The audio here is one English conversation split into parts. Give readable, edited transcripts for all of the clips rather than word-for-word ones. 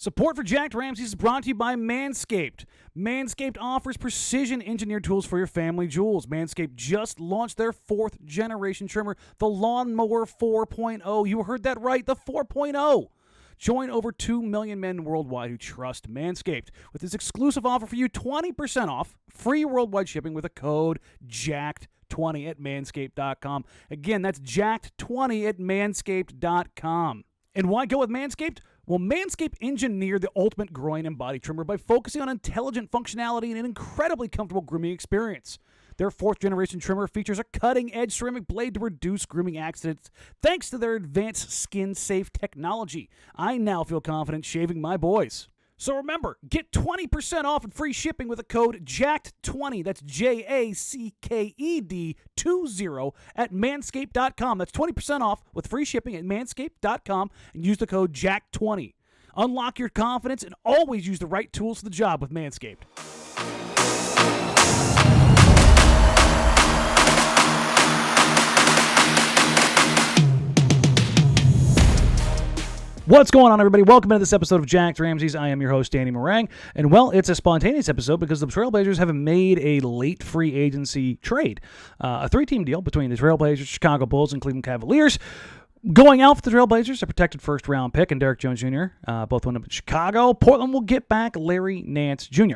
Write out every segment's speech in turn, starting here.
Support for Jacked Ramsays is brought to you by Manscaped. Manscaped offers precision-engineered tools for your family jewels. Manscaped just launched their 4th-generation trimmer, the Lawnmower 4.0. You heard that right, the 4.0. Join over 2 million men worldwide who trust Manscaped. With this exclusive offer for you, 20% off, free worldwide shipping with a code JACKED20 at manscaped.com. Again, that's JACKED20 at manscaped.com. And why go with Manscaped? Well, Manscaped engineered the ultimate groin and body trimmer by focusing on intelligent functionality and an incredibly comfortable grooming experience. Their 4th-generation trimmer features a cutting-edge ceramic blade to reduce grooming accidents thanks to their advanced skin-safe technology. I now feel confident shaving my boys. So remember, get 20% off and free shipping with a code JACKED20. That's JACKED20 at manscaped.com. That's 20% off with free shipping at manscaped.com and use the code JACKED20. Unlock your confidence and always use the right tools for the job with Manscaped. What's going on, everybody? Welcome to this episode of Jacked Ramsays. I am your host, Danny Marang. And, well, it's a spontaneous episode because the Trail Blazers have made a late free agency trade. A 3-team deal between the Trail Blazers, Chicago Bulls, and Cleveland Cavaliers. Going out for the Trail Blazers, a protected first-round pick, and Derrick Jones Jr. Both went up in Chicago. Portland will get back Larry Nance Jr.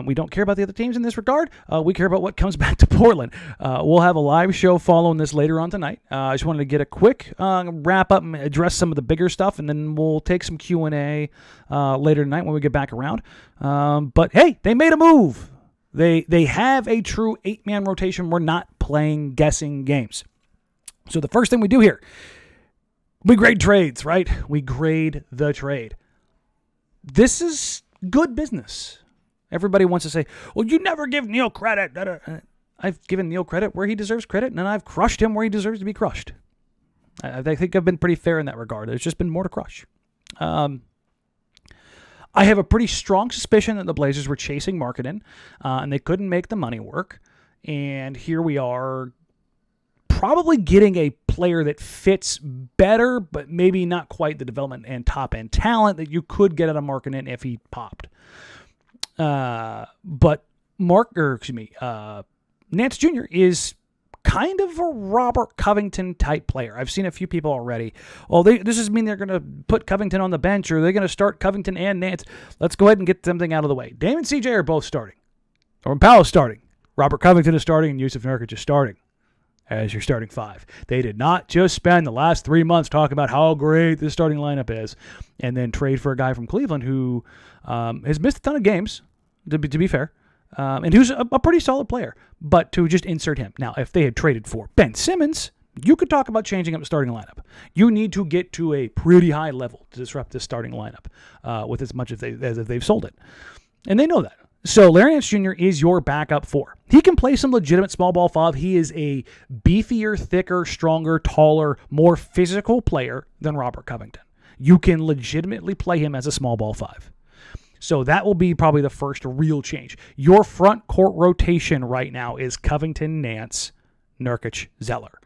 We don't care about the other teams in this regard. We care about what comes back to Portland. We'll have a live show following this later on tonight. I just wanted to get a quick wrap-up and address some of the bigger stuff, and then we'll take some Q&A later tonight when we get back around. But, hey, they made a move. They have a true 8-man rotation. We're not playing guessing games. So the first thing we do here, we grade trades, right? We grade the trade. This is good business. Everybody wants to say, well, you never give Neil credit. I've given Neil credit where he deserves credit, and I've crushed him where he deserves to be crushed. I think I've been pretty fair in that regard. There's just been more to crush. I have a pretty strong suspicion that the Blazers were chasing Markkanen, and they couldn't make the money work. And here we are, probably getting a player that fits better, but maybe not quite the development and top-end talent that you could get out of Markkanen if he popped. But Nance Jr. is kind of a Robert Covington-type player. I've seen a few people already. Well, this doesn't mean they're going to put Covington on the bench, or they're going to start Covington and Nance. Let's go ahead and get something out of the way. Dame and CJ are both starting. Norman Powell is starting. Robert Covington is starting, and Jusuf Nurkic is starting as your starting 5. They did not just spend the last 3 months talking about how great this starting lineup is and then trade for a guy from Cleveland who has missed a ton of games, to be fair, and who's a pretty solid player, but to just insert him. Now, if they had traded for Ben Simmons, you could talk about changing up the starting lineup. You need to get to a pretty high level to disrupt this starting lineup with as much as they've sold it. And they know that. So Larry Nance Jr. is your backup 4. He can play some legitimate small ball 5. He is a beefier, thicker, stronger, taller, more physical player than Robert Covington. You can legitimately play him as a small ball 5. So that will be probably the first real change. Your front court rotation right now is Covington, Nance, Nurkic, Zeller.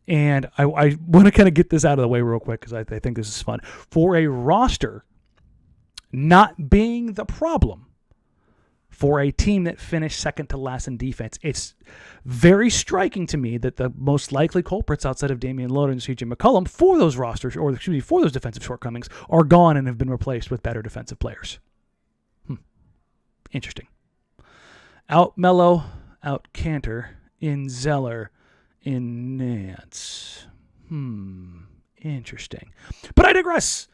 And I want to kind of get this out of the way real quick because I think this is fun. For a roster not being the problem, for a team that finished second to last in defense, it's very striking to me that the most likely culprits outside of Damian Lillard and CJ McCollum for those rosters, or for those defensive shortcomings, are gone and have been replaced with better defensive players. Interesting. Out Melo, out Cantor, in Zeller, in Nance. Interesting. But I digress.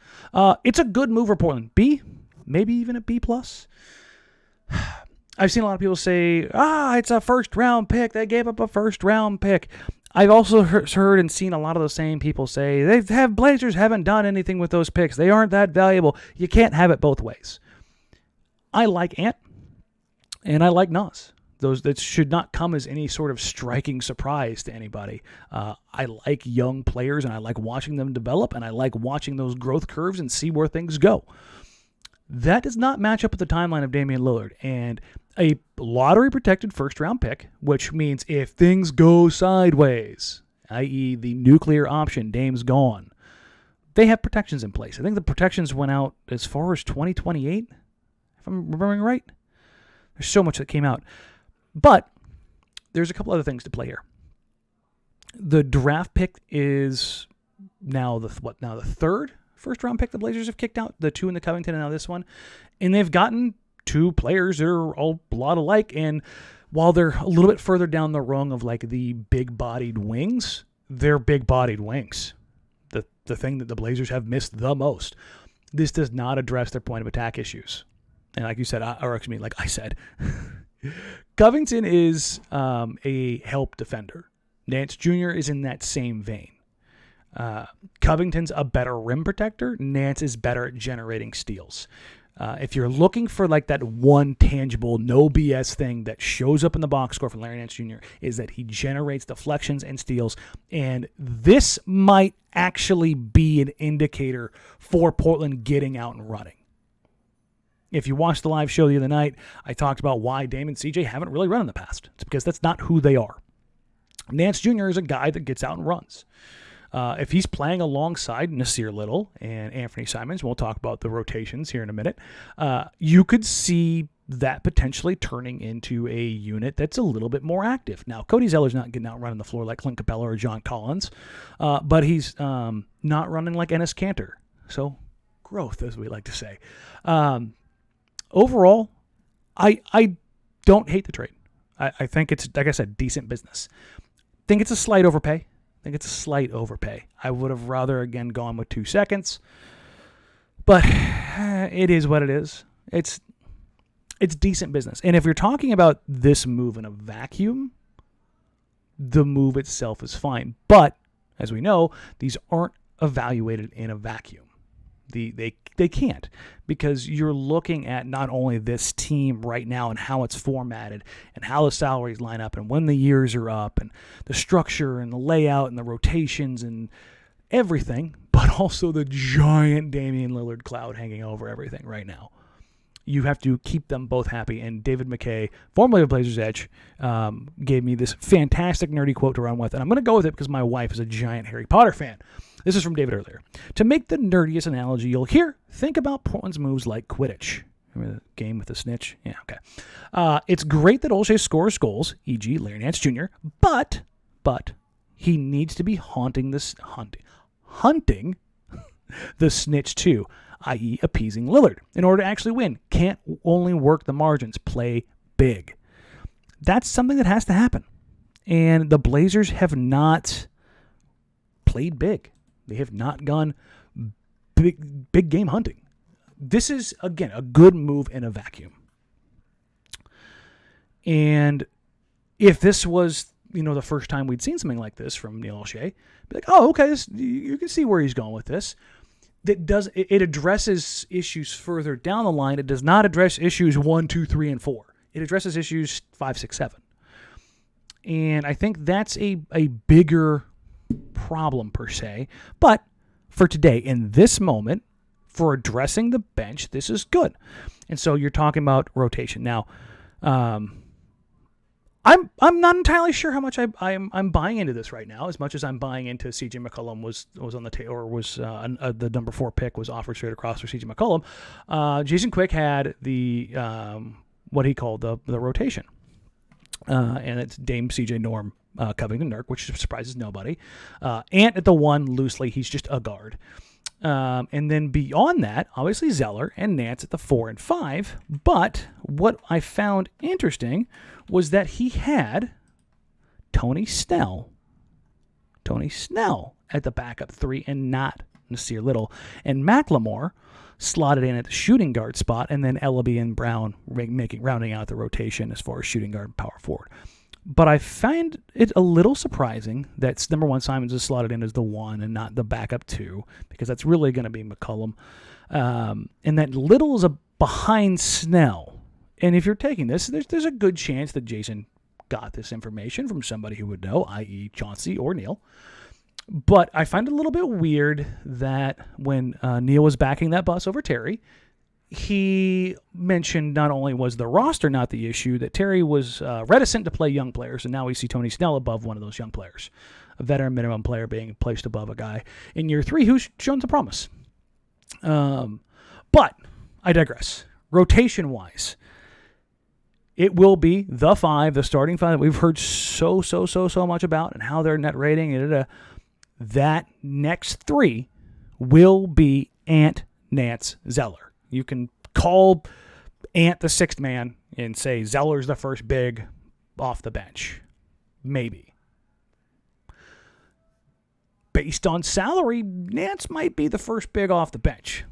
It's a good move for Portland. B, maybe even a B+. I've seen a lot of people say, it's a first-round pick. They gave up a first-round pick. I've also heard and seen a lot of the same people say, Blazers haven't done anything with those picks. They aren't that valuable. You can't have it both ways. I like Ant, and I like Nas. That should not come as any sort of striking surprise to anybody. I like young players, and I like watching them develop, and I like watching those growth curves and see where things go. That does not match up with the timeline of Damian Lillard and a lottery-protected first-round pick, which means if things go sideways, i.e. the nuclear option, Dame's gone, they have protections in place. I think the protections went out as far as 2028, if I'm remembering right. There's so much that came out. But there's a couple other things to play here. The draft pick is now the third first-round pick the Blazers have kicked out, the two in the Covington and now this one. And they've gotten two players that are all a lot alike. And while they're a little bit further down the rung of like the big-bodied wings, they're big-bodied wings. The thing that the Blazers have missed the most. This does not address their point of attack issues. And like you said, like I said, Covington is a help defender. Nance Jr. is in that same vein. Covington's a better rim protector. Nance is better at generating steals. If you're looking for like that one tangible, no BS thing that shows up in the box score for Larry Nance Jr. is that he generates deflections and steals. And this might actually be an indicator for Portland getting out and running. If you watched the live show the other night, I talked about why Dame and CJ haven't really run in the past. It's because that's not who they are. Nance Jr. is a guy that gets out and runs. If he's playing alongside Nasir Little and Anthony Simons, we'll talk about the rotations here in a minute, you could see that potentially turning into a unit that's a little bit more active. Now, Cody Zeller's not getting out running the floor like Clint Capella or John Collins, but he's not running like Enes Kanter. So, growth, as we like to say. Overall, I don't hate the trade. I think it's, like I said, decent business. Think it's a slight overpay. I would have rather, again, gone with 2 seconds. But it is what it is. It's decent business. And if you're talking about this move in a vacuum, the move itself is fine. But, as we know, these aren't evaluated in a vacuum. They can't, because you're looking at not only this team right now and how it's formatted and how the salaries line up and when the years are up and the structure and the layout and the rotations and everything, but also the giant Damian Lillard cloud hanging over everything right now. You have to keep them both happy. And David McKay, formerly of Blazers Edge, gave me this fantastic nerdy quote to run with. And I'm going to go with it because my wife is a giant Harry Potter fan. This is from David earlier. To make the nerdiest analogy you'll hear, think about Portland's moves like Quidditch. Remember the game with the snitch? Yeah, okay. It's great that Olshey scores goals, e.g. Larry Nance Jr., but he needs to be hunting the snitch too, i.e. appeasing Lillard, in order to actually win. Can't only work the margins, play big. That's something that has to happen. And the Blazers have not played big. They have not gone big game hunting. This is, again, a good move in a vacuum. And if this was, the first time we'd seen something like this from Neil Olshey, be like, oh, okay, you can see where he's going with this. It addresses issues further down the line. It does not address issues 1, 2, 3, and 4. It addresses issues 5, 6, 7. And I think that's a bigger problem per se. But for today, in this moment, for addressing the bench, this is good. And so you're talking about rotation. Now, I'm not entirely sure how much I'm buying into this right now, as much as I'm buying into C.J. McCollum was on the table, or was the number 4 pick was offered straight across for C.J. McCollum. Jason Quick had the what he called the rotation, and it's Dame, C.J. Norm, Covington, Nurk, which surprises nobody. Ant at the 1, loosely, he's just a guard. And then beyond that, obviously Zeller and Nance at the 4 and 5. But what I found interesting was that he had Tony Snell at the backup 3 and not Nasir Little. And McLemore slotted in at the shooting guard spot, and then Ellaby and Brown rounding out the rotation as far as shooting guard and power forward. But I find it a little surprising that number 1 Simons is slotted in as the 1 and not the backup 2, because that's really going to be McCollum. And that Little is behind Snell. And if you're taking this, there's a good chance that Jason got this information from somebody who would know, i.e. Chauncey or Neil. But I find it a little bit weird that when Neil was backing that bus over Terry, he mentioned not only was the roster not the issue, that Terry was reticent to play young players, and now we see Tony Snell above one of those young players. a veteran minimum player being placed above a guy in year 3 who's shown some promise. But I digress. Rotation-wise, it will be the 5, the starting 5 that we've heard so much about and how their net rating. That next 3 will be Ant, Nance, Zeller. You can call Ant the 6th man and say Zeller's the first big off the bench. Maybe. Based on salary, Nance might be the first big off the bench.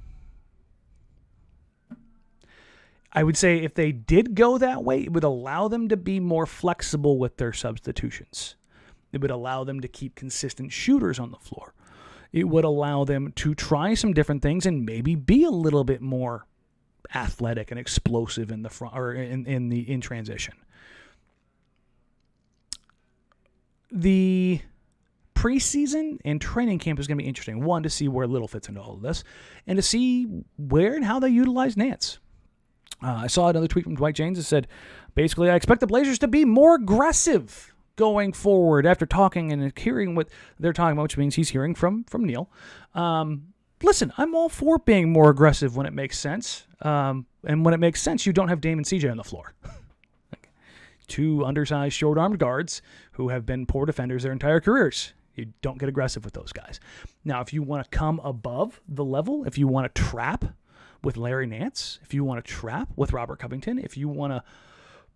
I would say if they did go that way, it would allow them to be more flexible with their substitutions. It would allow them to keep consistent shooters on the floor. It would allow them to try some different things and maybe be a little bit more athletic and explosive in the front or in transition. The preseason and training camp is going to be interesting. One, to see where Little fits into all of this, and to see where and how they utilize Nance. I saw another tweet from Dwight James that said, basically, I expect the Blazers to be more aggressive going forward after talking and hearing what they're talking about, which means he's hearing from Neil. Listen, I'm all for being more aggressive when it makes sense. And when it makes sense, you don't have Dame and CJ on the floor. Two undersized, short-armed guards who have been poor defenders their entire careers. You don't get aggressive with those guys. Now, if you want to come above the level, if you want to trap with Larry Nance, if you want to trap with Robert Covington, if you want to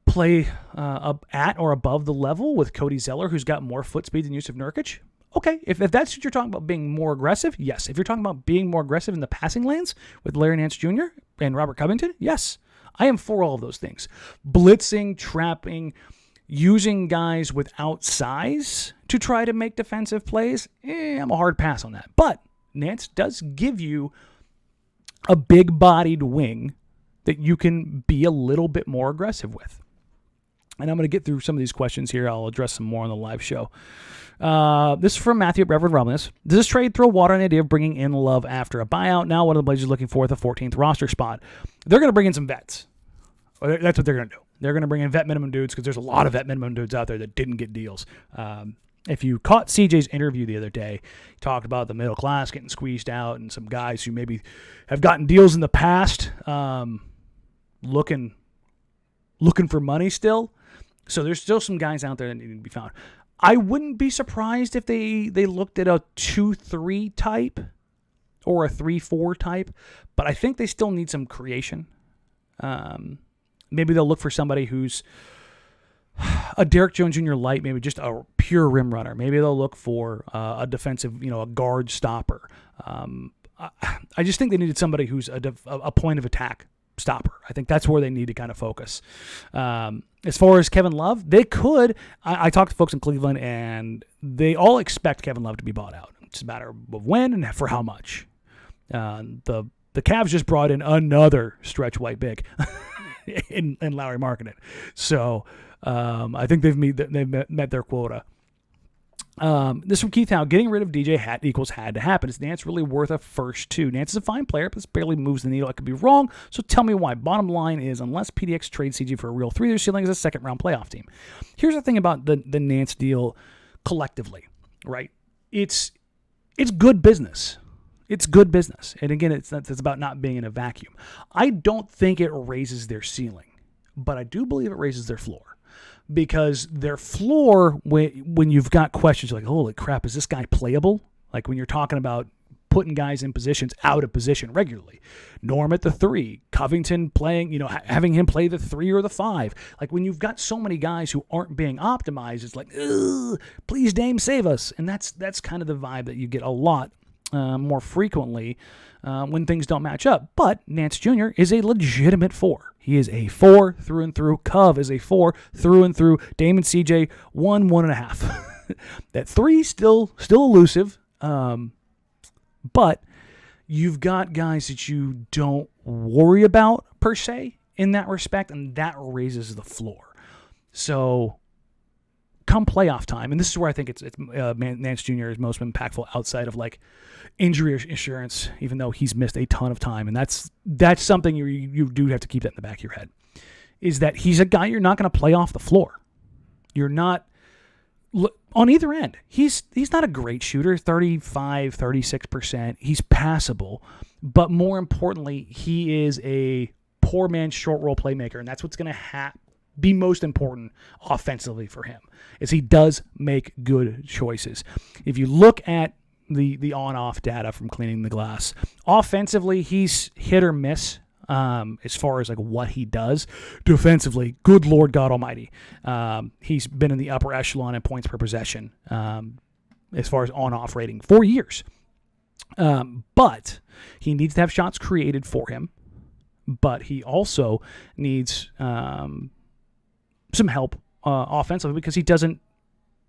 play at or above the level with Cody Zeller, who's got more foot speed than Yusuf Nurkic, okay. If that's what you're talking about, being more aggressive, yes. If you're talking about being more aggressive in the passing lanes with Larry Nance Jr. and Robert Covington, yes. I am for all of those things. Blitzing, trapping, using guys without size to try to make defensive plays, I'm a hard pass on that. But Nance does give you a big-bodied wing that you can be a little bit more aggressive with. And I'm going to get through some of these questions here. I'll address some more on the live show. This is from Matthew at Reverend Romulus. Does this trade throw water on the idea of bringing in Love after a buyout? Now, what are the Blazers looking for at the 14th roster spot? They're going to bring in some vets. That's what they're going to do. They're going to bring in vet minimum dudes because there's a lot of vet minimum dudes out there that didn't get deals. If you caught CJ's interview the other day, he talked about the middle class getting squeezed out and some guys who maybe have gotten deals in the past looking for money still. So there's still some guys out there that need to be found. I wouldn't be surprised if they looked at a 2-3 type or a 3-4 type, but I think they still need some creation. Maybe they'll look for somebody who's a Derrick Jones Jr. light, maybe just a pure rim runner. Maybe they'll look for a defensive, a guard stopper. I just think they needed somebody who's a point of attack stopper. I think that's where they need to kind of focus. As far as Kevin Love, they could. I talked to folks in Cleveland, and they all expect Kevin Love to be bought out. It's a matter of when and for how much. The Cavs just brought in another stretch white big in Lauri Markkanen. So I think they've met their quota. This from Keith Howe. Getting rid of DJ had to happen. Is Nance really worth a first 2? Nance is a fine player, but this barely moves the needle. I could be wrong, so tell me why. Bottom line is, unless PDX trades CG for a real 3, their ceiling is a second-round playoff team. Here's the thing about the Nance deal collectively, right? It's good business. It's good business. And again, it's about not being in a vacuum. I don't think it raises their ceiling, but I do believe it raises their floor. Because their floor, when you've got questions like, holy crap, is this guy playable? Like when you're talking about putting guys in positions out of position regularly. Norm at the 3, Covington playing, having him play the 3 or the 5. Like when you've got so many guys who aren't being optimized, it's like, please Dame, save us. And that's kind of the vibe that you get a lot more frequently when things don't match up. But Nance Jr. is a legitimate 4. He is a 4 through and through. Cov is a 4 through and through. Dame and CJ, 1.5. That 3 still elusive. But you've got guys that you don't worry about per se in that respect, and that raises the floor. So come playoff time, and this is where I think it's Nance Jr. is most impactful outside of like injury insurance, even though he's missed a ton of time, and that's something you do have to keep that in the back of your head, is that he's a guy you're not going to play off the floor. You're not on either end. He's not a great shooter, 35, 36%. He's passable. But more importantly, he is a poor man's short roll playmaker, and that's what's going to be most important offensively for him, is he does make good choices. If you look at the on-off data from Cleaning the Glass, offensively, he's hit or miss as far as like what he does. Defensively, good Lord God Almighty, he's been in the upper echelon in points per possession as far as on-off rating for years. But he needs to have shots created for him. But he also needs some help offensively, because he doesn't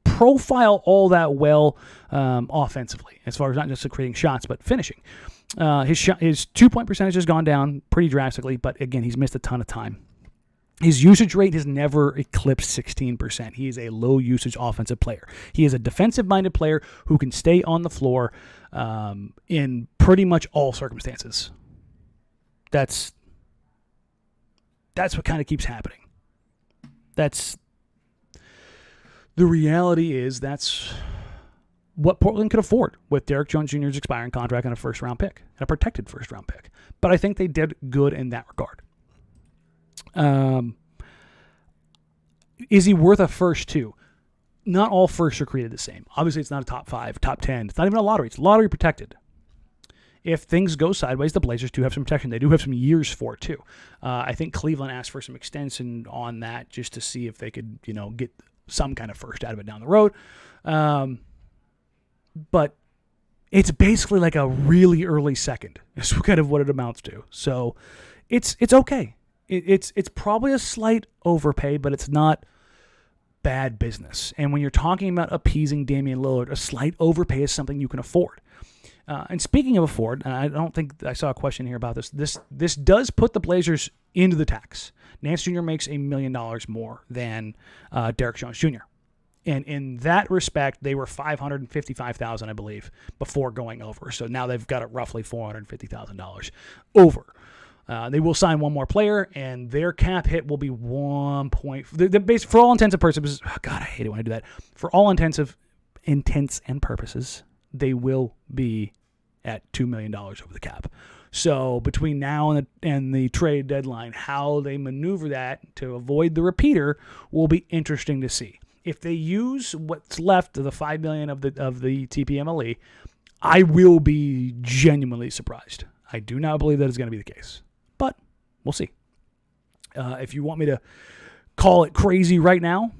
profile all that well offensively, as far as not just creating shots, but finishing. His 2-point percentage has gone down pretty drastically, but again, he's missed a ton of time. His usage rate has never eclipsed 16%. He is a low-usage offensive player. He is a defensive-minded player who can stay on the floor in pretty much all circumstances. That's what kind of keeps happening. The reality is that's what Portland could afford with Derrick Jones Jr.'s expiring contract and a first-round pick, and a protected first-round pick. But I think they did good in that regard. Is he worth a first too? Not all firsts are created the same. Obviously, it's not a top 5, top 10. It's not even a lottery. It's lottery protected. If things go sideways, the Blazers do have some protection. They do have some years for it too. I think Cleveland asked for some extension on that just to see if they could, get some kind of first out of it down the road. But it's basically like a really early second. Is kind of what it amounts to. So it's okay. It's probably a slight overpay, but it's not bad business. And when you're talking about appeasing Damian Lillard, a slight overpay is something you can afford. And speaking of afford, and I don't think I saw a question here about this. This does put the Blazers into the tax. Nance Jr. makes $1 million more than Derrick Jones Jr. And in that respect, they were $555,000, I believe, before going over. So now they've got it roughly $450,000 over. They will sign one more player, and their cap hit will be 1 point. For all intents and purposes, oh God, I hate it when I do that. For all intents and purposes, they will be at $2 million over the cap. So between now and the trade deadline, how they maneuver that to avoid the repeater will be interesting to see. If they use what's left of the $5 million of the TPMLE, I will be genuinely surprised. I do not believe that is going to be the case, but we'll see. If you want me to call it crazy right now,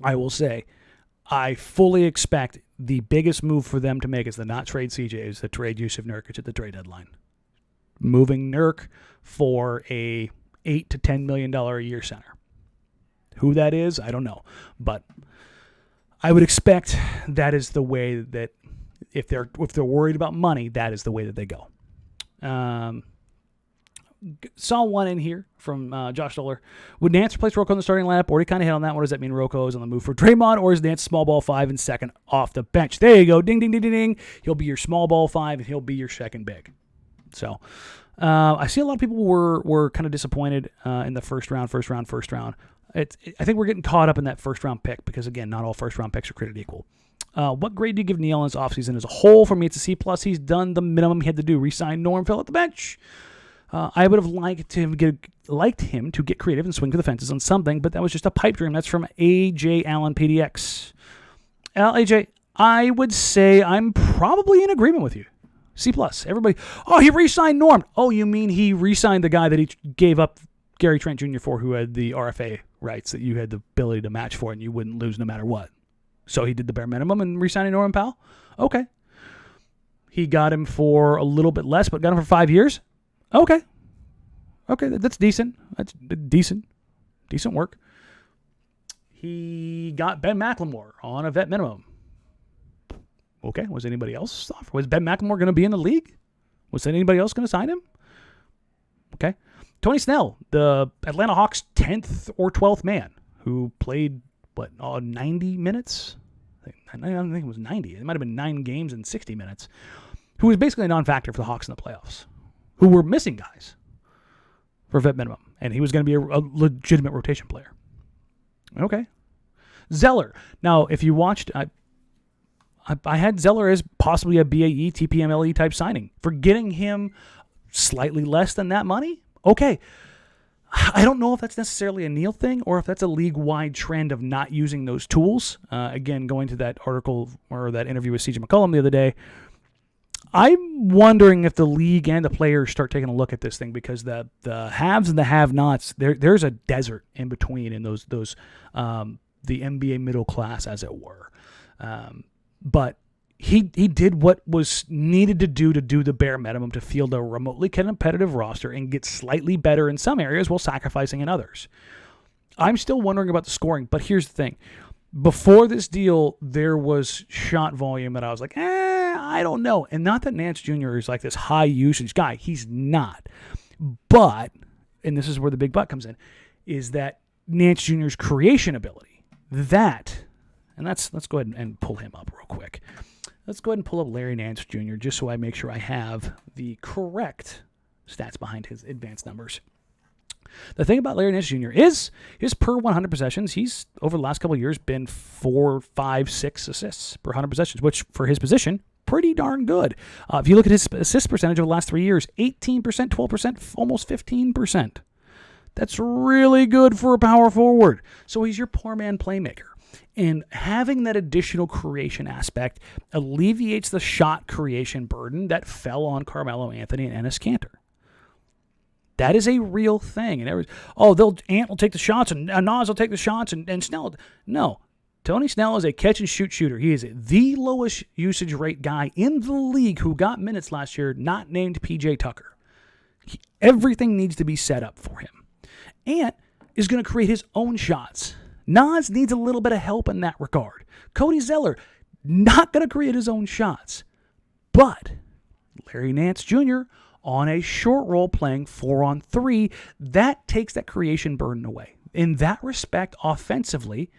I will say I fully expect the biggest move for them to make is to not trade CJ, is to trade Yusuf Nurkic at the trade deadline. Moving Nurk for a $8 to $10 million a year center. Who that is, I don't know. But I would expect that is the way that if they're worried about money, that is the way that they go. Saw one in here from Josh Stoller. Would Nance replace Rocco in the starting lineup? Already kind of hit on that. What does that mean? Rocco is on the move for Draymond, or is Nance small ball 5 and second off the bench? There you go. Ding, ding, ding, ding, ding. He'll be your small ball 5, and he'll be your second big. So I see a lot of people were kind of disappointed in the first round. I think we're getting caught up in that first-round pick because, again, not all first-round picks are created equal. What grade do you give Neal in his offseason as a whole? For me, it's a C+. He's done the minimum he had to do. Re-sign Norm, fill at the bench. I would have liked him to get creative and swing for the fences on something, but that was just a pipe dream. That's from A.J. Allen PDX. AJ, I would say I'm probably in agreement with you. C+. Everybody, he re-signed Norm. Oh, you mean he re-signed the guy that he gave up Gary Trent Jr. for, who had the RFA rights that you had the ability to match for and you wouldn't lose no matter what. So he did the bare minimum and re-signed Norman Powell? Okay. He got him for a little bit less, but got him for 5 years? Okay, that's decent. That's decent work. He got Ben McLemore on a vet minimum. Okay, was anybody else? Was Ben McLemore going to be in the league? Was anybody else going to sign him? Okay. Tony Snell, the Atlanta Hawks' 10th or 12th man, who played, 90 minutes? I don't think it was 90. It might have been 9 games and 60 minutes. Who was basically a non-factor for the Hawks in the playoffs. Who were missing guys for vet minimum. And he was going to be a legitimate rotation player. Okay. Zeller. Now, if you watched, I had Zeller as possibly a BAE, TPMLE type signing. For getting him slightly less than that money, okay. I don't know if that's necessarily a Neil thing or if that's a league-wide trend of not using those tools. Again, going to that article or that interview with CJ McCollum the other day, I'm wondering if the league and the players start taking a look at this thing because the haves and the have-nots, there's a desert in between in those the NBA middle class, as it were. But he did what was needed to do the bare minimum to field a remotely competitive roster and get slightly better in some areas while sacrificing in others. I'm still wondering about the scoring, but here's the thing. Before this deal, there was shot volume that I was like, I don't know. And not that Nance Jr. is like this high usage guy. He's not. But, and this is where the big but comes in, is that Nance Jr.'s creation ability. That, and let's go ahead and pull him up real quick. Let's go ahead and pull up Larry Nance Jr. just so I make sure I have the correct stats behind his advanced numbers. The thing about Larry Nance Jr. is his per 100 possessions, he's over the last couple of years been 4, 5, 6 assists per 100 possessions, which for his position, pretty darn good. If you look at his assist percentage over the last 3 years, 18%, 12%, almost 15%. That's really good for a power forward. So he's your poor man playmaker. And having that additional creation aspect alleviates the shot creation burden that fell on Carmelo Anthony and Enes Kanter. That is a real thing. And Ant will take the shots, and Nas will take the shots, and Snell. No. Tony Snell is a catch-and-shoot shooter. He is the lowest usage rate guy in the league who got minutes last year, not named P.J. Tucker. Everything needs to be set up for him. Ant is going to create his own shots. Nas needs a little bit of help in that regard. Cody Zeller, not going to create his own shots. But Larry Nance Jr., on a short roll playing 4-on-3, that takes that creation burden away. In that respect, offensively,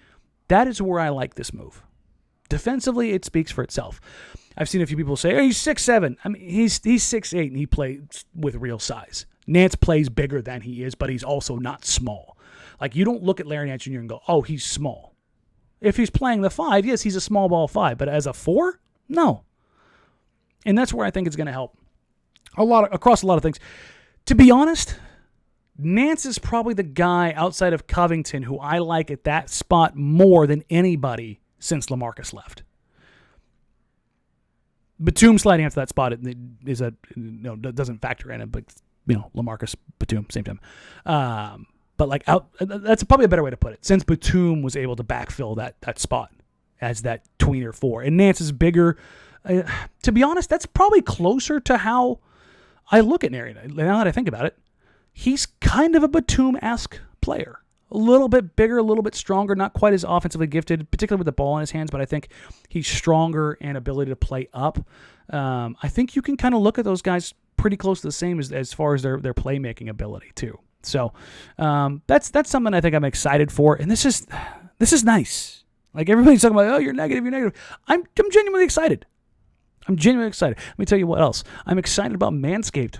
that is where I like this move. Defensively, it speaks for itself. I've seen a few people say, he's 6'7". I mean, he's 6'8", and he plays with real size. Nance plays bigger than he is, but he's also not small. Like, you don't look at Larry Nance Jr. and go, oh, he's small. If he's playing the 5, yes, he's a small ball 5, but as a 4, no. And that's where I think it's going to help. Across a lot of things. To be honest, Nance is probably the guy outside of Covington who I like at that spot more than anybody since LaMarcus left. Batum sliding into that spot doesn't factor in it, but LaMarcus, Batum, same time. But that's probably a better way to put it. Since Batum was able to backfill that spot as that tweener 4, and Nance is bigger. To be honest, that's probably closer to how I look at Nary. Now that I think about it, he's kind of a Batum-esque player. A little bit bigger, a little bit stronger, not quite as offensively gifted, particularly with the ball in his hands, but I think he's stronger and ability to play up. I think you can kind of look at those guys pretty close to the same as far as their playmaking ability too. So that's something I think I'm excited for, and this is nice. Like, everybody's talking about, oh, you're negative. I'm genuinely excited. I'm genuinely excited. Let me tell you what else. I'm excited about Manscaped.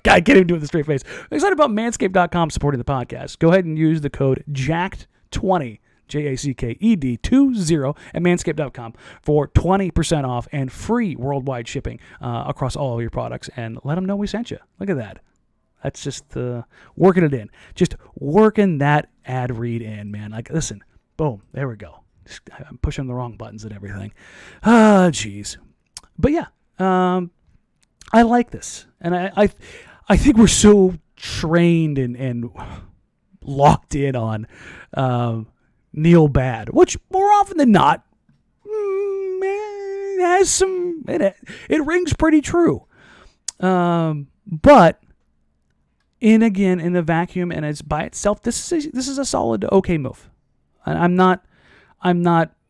I can't even do it with a straight face. I'm excited about Manscaped.com supporting the podcast. Go ahead and use the code JACKED20, JACKED20 at Manscaped.com for 20% off and free worldwide shipping across all of your products. And let them know we sent you. Look at that. That's just working it in. Just working that ad read in, man. Like, listen, boom, there we go. I'm pushing the wrong buttons and everything. Jeez. But yeah, I like this. And I think we're so trained and locked in on Neil Bad, which more often than not has some, it rings pretty true. But in the vacuum and as by itself, this is a solid to okay move. I'm not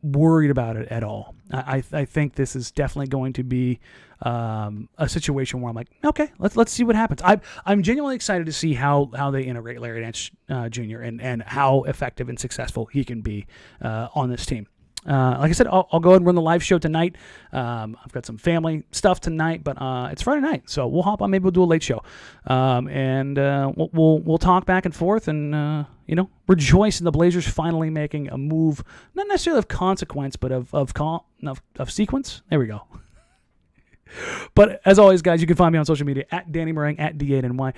worried about it at all. I think this is definitely going to be a situation where I'm like, okay, let's see what happens. I'm genuinely excited to see how they integrate Larry Nance Jr. and how effective and successful he can be on this team. like I said, I'll go ahead and run the live show tonight. I've got some family stuff tonight, but it's Friday night, so we'll hop on. Maybe we'll do a late show, and we'll talk back and forth, and rejoice in the Blazers finally making a move, not necessarily of consequence, but of sequence. There we go. But as always, guys, you can find me on social media at Danny Marang, at DANNYMARANG,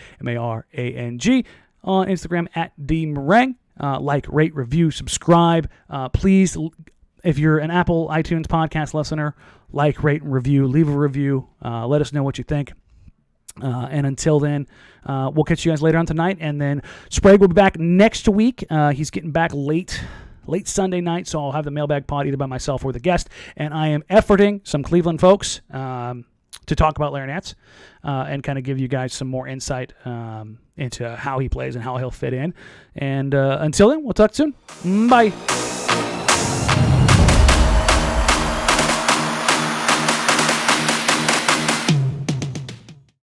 on Instagram at DMarang. Like, rate, review, subscribe. Please, if you're an Apple iTunes podcast listener, like, rate, and review. Leave a review. Let us know what you think. And until then, we'll catch you guys later on tonight. And then Sprague will be back next week. He's getting back late Sunday night, so I'll have the mailbag pod either by myself or the guest. And I am efforting some Cleveland folks to talk about Larry Nance and kind of give you guys some more insight into how he plays and how he'll fit in. And until then, we'll talk soon. Bye.